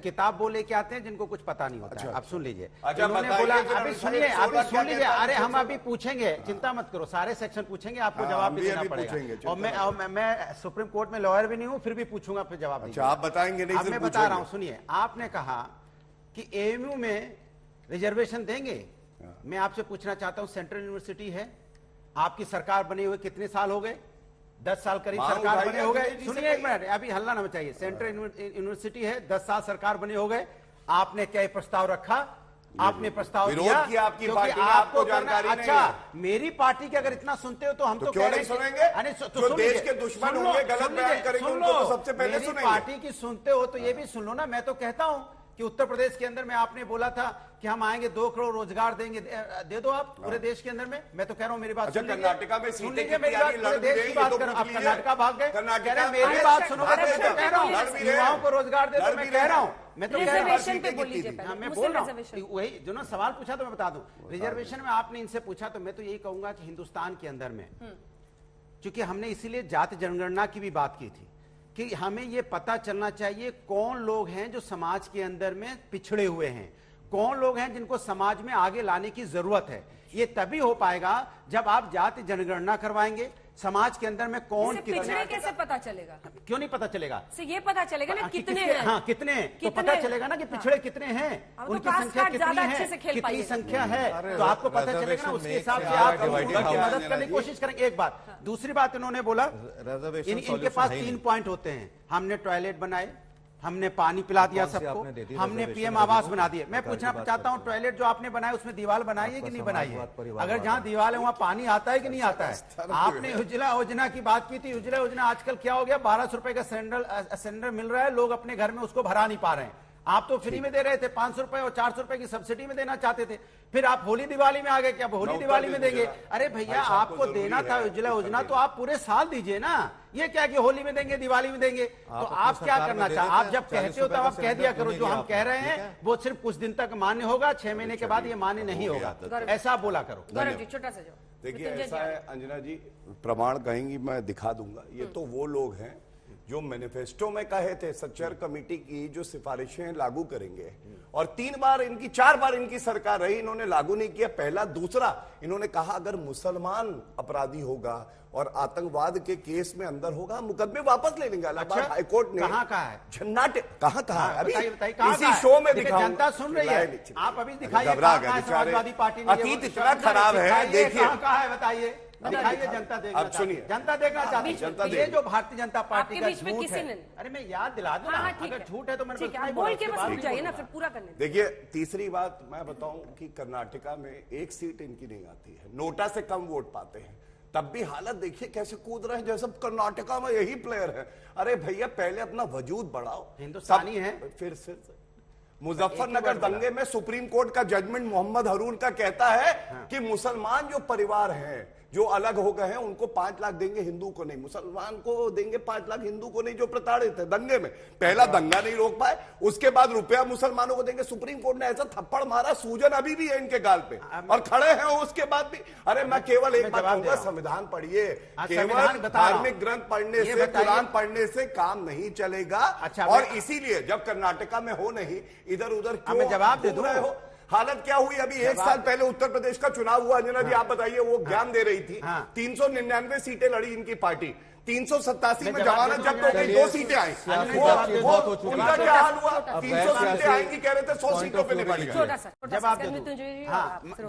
किताब बोले के आते हैं जिनको कुछ पता नहीं होता है। आप सुन लीजिए, अच्छा, उन्होंने बोला अभी सुनिए, सुन लीजिए। अरे हम अभी पूछेंगे, चिंता मत करो, सारे सेक्शन पूछेंगे, आपको जवाब भी देना पड़ेगा। और मैं सुप्रीम कोर्ट में लॉयर भी नहीं हूँ, फिर भी पूछूंगा, फिर जवाब दीजिए। आप बताएंगे नहीं? मैं बता रहा हूँ, सुनिए। आपने कहा कि एएमयू में रिजर्वेशन देंगे। मैं आपसे पूछना चाहता हूँ, सेंट्रल यूनिवर्सिटी है, आपकी सरकार बने हुए कितने साल हो गए? 10 साल करीब सरकार बने हो गए। सुनिए एक मिनट, अभी हल्ला ना मचाइए। सेंट्रल यूनिवर्सिटी है, 10 साल सरकार बने हो गए। आपने क्या प्रस्ताव रखा? आपने प्रस्ताव दिया, आपकी पार्टी ने, आपको जानकारी नहीं। अच्छा, मेरी पार्टी के अगर इतना सुनते हो तो हम तो क्यों नहीं सुनेंगे? जो देश के दुश्मन होंगे, गलत बयान करेंगे, उनको तो सबसे पहले सुनेंगे। पार्टी की सुनते हो तो ये भी सुन लो ना। मैं तो कहता हूं कि उत्तर प्रदेश के अंदर में आपने बोला था कि हम आएंगे, 2 करोड़ रोजगार देंगे, दे दो आप पूरे देश के अंदर में। मैं तो कह रहा हूं, मेरी बात अच्छा, कर्नाटका में सुन लीजिए मेरी बात, पूरे देश की बात करो। आप कर्नाटका भाग गए, मेरी बात सुनो। मैं कह रहा हूँ युवाओं को रोजगार दे दो, मैं कह रहा हूँ, मैं तो कह रहा हूँ, मैं बोल रहा हूँ वही जो ना सवाल पूछा तो मैं बता दूं। रिजर्वेशन में आपने इनसे पूछा तो मैं तो यही कहूंगा कि हिंदुस्तान के अंदर में, क्योंकि हमने इसीलिए जाति जनगणना की भी बात की थी कि हमें यह पता चलना चाहिए कौन लोग हैं जो समाज के अंदर में पिछड़े हुए हैं, कौन लोग हैं जिनको समाज में आगे लाने की जरूरत है। ये तभी हो पाएगा जब आप जाति जनगणना करवाएंगे। समाज के अंदर में कौन पिछड़े कैसे पता चलेगा? क्यों नहीं पता चलेगा? ये पता चलेगा ना कितने हैं। हाँ, कितने तो पता चलेगा ना कि पिछड़े कितने हैं, उनकी संख्या कितनी है, कितनी संख्या है, तो आपको पता चलेगा ना। उसके हिसाब से आप मदद करने की कोशिश करेंगे। एक बात, दूसरी बात इन्होंने बोला इनके पास 3 पॉइंट होते हैं। हमने टॉयलेट बनाए, हमने पानी पिला दिया सबको, हमने पीएम आवास बना दिए। मैं पूछना चाहता हूं, टॉयलेट जो आपने बनाया उसमें दीवार बनाई है कि नहीं बनाई है? अगर जहां दीवार है वहां पानी आता है कि नहीं आता है? आपने उज्ज्वला योजना की बात की थी। उज्ज्वला योजना आजकल क्या हो गया, 1200 रुपए का सिलेंडर मिल रहा है, लोग अपने घर में उसको भरा नहीं पा रहे हैं। आप तो फ्री में दे रहे थे, 500 रुपए और 400 रुपए की सब्सिडी में देना चाहते थे। फिर आप होली दिवाली में आ गए कि अब होली दिवाली में देंगे। अरे भैया, आपको देना था उज्ज्वला योजना तो आप पूरे साल दीजिए ना। ये क्या कि होली में देंगे, दिवाली में देंगे? तो आप क्या करना चाहते? आप जब कहते हो तब आप कह दिया करो। जो हम कह रहे हैं वो सिर्फ कुछ दिन तक मान्य होगा, 6 महीने के बाद ये मान्य नहीं होगा, ऐसा बोला करो। छोटा सा देखिए, ऐसा है अंजना जी, प्रमाण कहेंगी मैं दिखा दूंगा। ये तो वो लोग हैं जो मैनिफेस्टो में कहे थे सच्चर कमेटी की जो सिफारिशें लागू करेंगे, और 4 बार इनकी सरकार रही, इन्होंने लागू नहीं किया। पहला, दूसरा, इन्होंने कहा अगर मुसलमान अपराधी होगा और आतंकवाद के केस में अंदर होगा, मुकदमे वापस ले लेंगे। इलाहाबाद हाईकोर्ट ने कहा है झन्नाटे कहा अभी बताइए, इसी शो में दिखाऊं, जनता सुन रही है, आप अभी दिखाइए। समाजवादी पार्टी अतीत इतना खराब है, देखिए कहा है, बताइए, दिखाइए। जनता देखना, अब सुनिए, जनता देखना चाहती है। ये जो भारतीय जनता पार्टी का झूठ है, ने... अरे मैं याद दिला दूं ना, अगर झूठ है तो मैंने बोल के बस रुक जाइए ना, फिर पूरा करने। देखिए, तीसरी बात मैं बताऊं कि कर्नाटका में 1 सीट इनकी नहीं आती है, नोटा से कम वोट पाते हैं, तब भी हालत देखिए कैसे कूद रहे हैं जैसे कर्नाटका में यही प्लेयर है। अरे भैया, पहले अपना वजूद बढ़ाओ, हिंदुस्तानी है। फिर से मुजफ्फरनगर दंगे में सुप्रीम कोर्ट का जजमेंट मोहम्मद रून का कहता है कि मुसलमान जो परिवार हैं जो अलग हो गए हैं उनको 5 लाख देंगे, हिंदू को नहीं। मुसलमान को देंगे 5 लाख, हिंदू को नहीं, जो प्रताड़ित है दंगे में। पहला दंगा नहीं रोक पाए, उसके बाद रुपया मुसलमानों को देंगे। सुप्रीम कोर्ट ने ऐसा थप्पड़ मारा, सूजन अभी भी है इनके गाल पे और खड़े हैं उसके बाद भी। अरे मैं केवल एक बात कहूंगा, संविधान पढ़िए। केवल धार्मिक ग्रंथ पढ़ने से, कुरान पढ़ने से काम नहीं चलेगा। और इसीलिए जब कर्नाटका में हो नहीं, इधर उधर क्यों जवाब दे रहे हो? हालत क्या हुई? अभी 1 साल पहले उत्तर प्रदेश का चुनाव हुआ, अंजना जी आप बताइए, वो ज्ञान दे रही थी। 399 सीटें लड़ी इनकी पार्टी, 387 में जमानत जब्त हो गई, 2 सीटें आई। उनका क्या हाल हुआ? 300 सीटें आएंगी कह रहे थे, 100 सीटों पे निपट गए।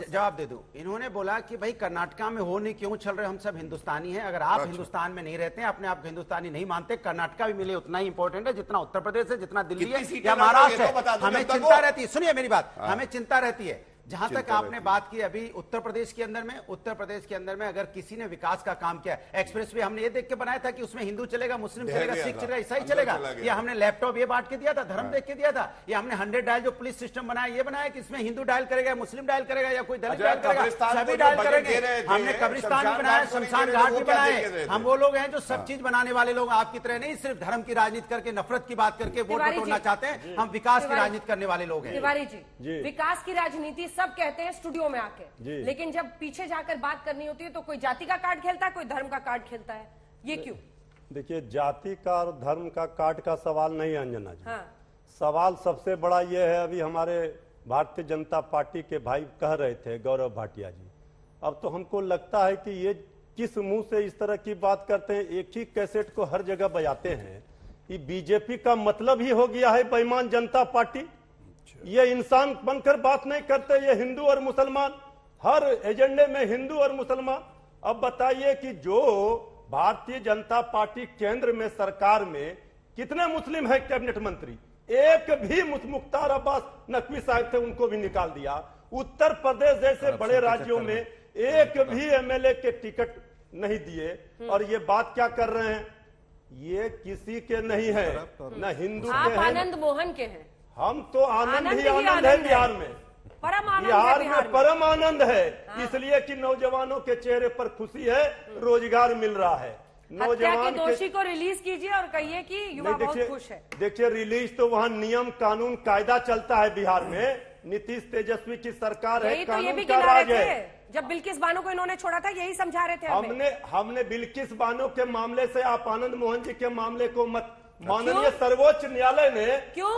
जवाब दे दो। इन्होंने बोला कि भाई कर्नाटका में हो नहीं, क्यों चल रहे, हम सब हिंदुस्तानी हैं। अगर आप हिंदुस्तान में नहीं रहते हैं, अपने आप को हिंदुस्तानी नहीं मानते, कर्नाटका भी मिले उतना ही इंपॉर्टेंट है जितना उत्तर प्रदेश है, जितना दिल्ली है या महाराष्ट्र है। हमें चिंता रहती है, सुनिए मेरी बात, हमें चिंता रहती है। जहां तक आपने बात की अभी उत्तर प्रदेश के अंदर में अगर किसी ने विकास का काम किया, एक्सप्रेसवे हमने ये देख के बनाया था कि उसमें हिंदू चलेगा, मुस्लिम चलेगा, सिख चलेगा, ईसाई चलेगा। या हमने लैपटॉप ये बांट के दिया था, धर्म देख के दिया था। या हमने 100 डायल जो पुलिस सिस्टम बनाया, ये बनाया कि इसमें हिंदू डायल करेगा, मुस्लिम डायल करेगा या कोई दलित डायल करेगा, सभी डायल करेंगे। हमने कब्रिस्तान भी बनाया, शमशान घाट भी बनाए। हम वो लोग हैं जो सब चीज बनाने वाले लोग, आपकी तरह नहीं सिर्फ धर्म की राजनीति करके, नफरत की बात करके वोट बटोरना चाहते हैं। हम विकास की राजनीति करने वाले लोग हैं। तिवारी जी, विकास की राजनीति सब कहते हैं स्टूडियो में आके, लेकिन जब पीछे जाकर बात करनी होती है तो कोई जाति का कार्ड खेलता है, कोई धर्म का कार्ड खेलता है। ये क्यों? देखिए, जाति का और धर्म का कार्ड का सवाल नहीं है अंजना जी। सवाल सबसे बड़ा ये है, अभी हमारे भारतीय जनता पार्टी के भाई कह रहे थे, गौरव भाटिया जी, अब तो हमको लगता है कि ये किस मुंह से इस तरह की बात करते हैं, एक ही कैसेट को हर जगह बजाते हैं। ये बीजेपी का मतलब ही हो गया है बेईमान जनता पार्टी। ये इंसान बनकर बात नहीं करते, ये हिंदू और मुसलमान, हर एजेंडे में हिंदू और मुसलमान। अब बताइए कि जो भारतीय जनता पार्टी केंद्र में सरकार में कितने मुस्लिम हैं कैबिनेट मंत्री? एक भी मुख्तार अब्बास नकवी साहब थे, उनको भी निकाल दिया। उत्तर प्रदेश जैसे बड़े राज्यों में एक भी एमएलए के टिकट नहीं दिए, और ये बात क्या कर रहे हैं? ये किसी के नहीं है, न हिंदू के हैं। आनंद मोहन के हैं। हम तो आनंद ही आनंद है बिहार में, परम आनंद बिहार में परम आनंद है, इसलिए कि नौजवानों के चेहरे पर खुशी है, रोजगार मिल रहा है। हत्या के दोषी को रिलीज कीजिए और कहिए कि युवा बहुत खुश है। देखिए, रिलीज तो वहाँ नियम कानून कायदा चलता है बिहार में। नीतीश तेजस्वी की सरकार है, कानून का राज है। जब बिल्किस बानो को इन्होंने छोड़ा था, यही समझा रहे थे हमने बिल्किस बानो के मामले से आप आनंद मोहन जी के मामले को मत, माननीय सर्वोच्च न्यायालय ने क्यों?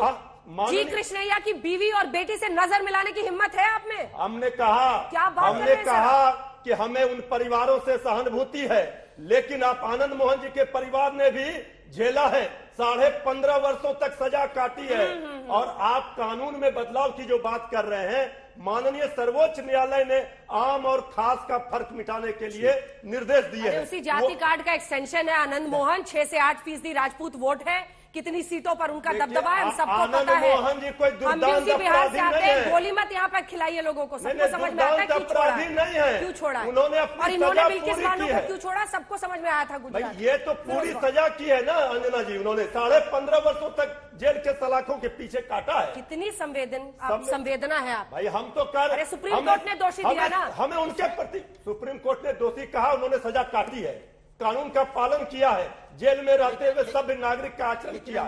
जी कृष्णैया की बीवी और बेटी से नजर मिलाने की हिम्मत है आप में? हमने कहा कि हमें उन परिवारों से सहानुभूति है, लेकिन आप आनंद मोहन जी के परिवार ने भी झेला है, 15.5 वर्षों तक सजा काटी है, और आप कानून में बदलाव की जो बात कर रहे हैं, माननीय सर्वोच्च न्यायालय ने आम और खास का फर्क मिटाने के लिए निर्देश दिए हैं। उसी जाति कार्ड का एक्सटेंशन है आनंद मोहन। 6 से 8% राजपूत वोट है, कितनी सीटों पर उनका दबदबा है, हम सबको पता है। मोहन जी कोई हम भी उसी बिहार से आते हैं। गोली मत यहाँ पर खिलाइए लोगों को, सबको समझ में आता है क्यों छोड़ा है, क्यों छोड़ा है। और इन्होंने बिल्किस बानो को क्यों छोड़ा, सबको समझ में आया था गुजरात। ये तो पूरी सजा की है ना अंजना जी, उन्होंने 15.5 वर्षों तक जेल के सलाखों के पीछे काटा है। कितनी संवेदना है आप भाई, हम तो कर, अरे सुप्रीम कोर्ट ने दोषी दिया ना, हमें उनके प्रति सुप्रीम कोर्ट ने दोषी कहा, उन्होंने सजा काटी है, कानून का पालन किया है, जेल में रहते हुए सब नागरिक का आचरण किया।